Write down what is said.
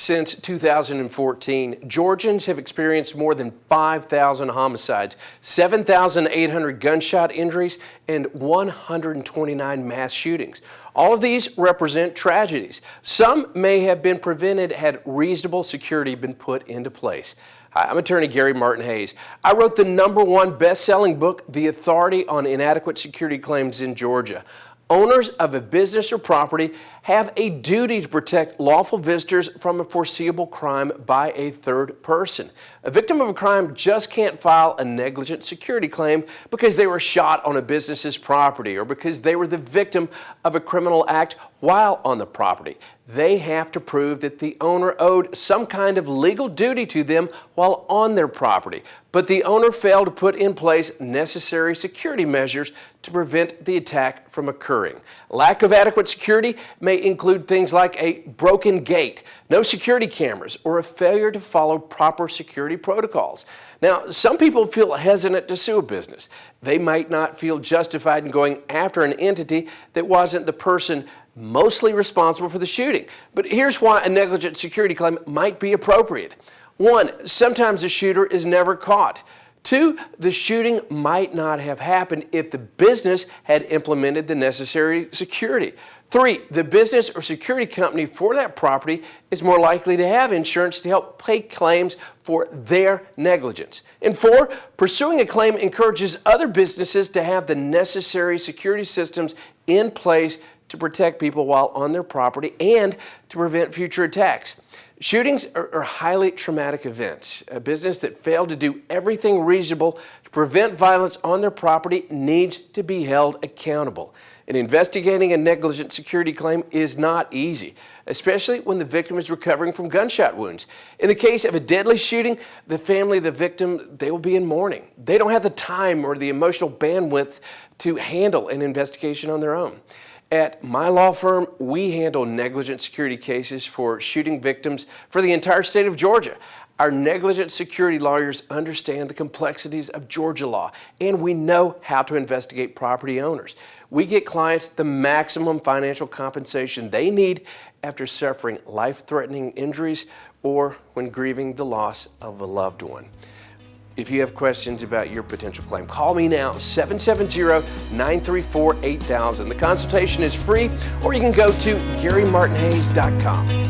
Since 2014, Georgians have experienced more than 5,000 homicides, 7,800 gunshot injuries, and 129 mass shootings. All of these represent tragedies. Some may have been prevented had reasonable security been put into place. Hi, I'm attorney Gary Martin Hayes. I wrote the #1 best-selling book, The Authority on Inadequate Security Claims in Georgia. Owners of a business or property have a duty to protect lawful visitors from a foreseeable crime by a third person. A victim of a crime just can't file a negligent security claim because they were shot on a business's property or because they were the victim of a criminal act while on the property. They have to prove that the owner owed some kind of legal duty to them while on their property, but the owner failed to put in place necessary security measures to prevent the attack from occurring. Lack of adequate security may include things like a broken gate, no security cameras, or a failure to follow proper security protocols. Now, some people feel hesitant to sue a business. They might not feel justified in going after an entity that wasn't the person mostly responsible for the shooting. But here's why a negligent security claim might be appropriate. 1, sometimes the shooter is never caught. 2, the shooting might not have happened if the business had implemented the necessary security. 3, the business or security company for that property is more likely to have insurance to help pay claims for their negligence. And 4, pursuing a claim encourages other businesses to have the necessary security systems in place to protect people while on their property and to prevent future attacks. Shootings are highly traumatic events. A business that failed to do everything reasonable to prevent violence on their property needs to be held accountable. And investigating a negligent security claim is not easy, especially when the victim is recovering from gunshot wounds. In the case of a deadly shooting, the family of the victim, they will be in mourning. They don't have the time or the emotional bandwidth to handle an investigation on their own. At my law firm, we handle negligent security cases for shooting victims for the entire state of Georgia. Our negligent security lawyers understand the complexities of Georgia law, and we know how to investigate property owners. We get clients the maximum financial compensation they need after suffering life-threatening injuries or when grieving the loss of a loved one. If you have questions about your potential claim, call me now, 770-934-8000. The consultation is free, or you can go to GaryMartinHayes.com.